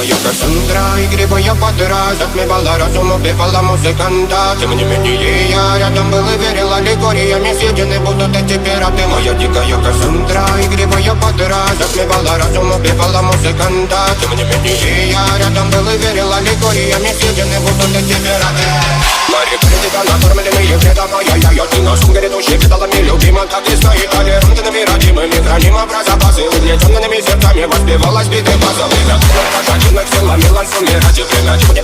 дикая Кассандра, игривая подра, затмевала разум, убивала музыканта. Тем не менее я рядом был и верил, аллегориями съедены будут эти пираты. Моя дикая Кассандра, игривая подра, затмевала разум, убивала музыканта. Тем не менее я рядом был и верил, аллегориями съедены будут эти пираты. Мари, тебя накормленные предама, я ты на сум грядущий кидалами любима, так и стоит толерантными родимыми, хранима про запасы, угнетенными сердцами воспевалась биты база. Время пожатинных сил, мелан сумме, ради время, чего не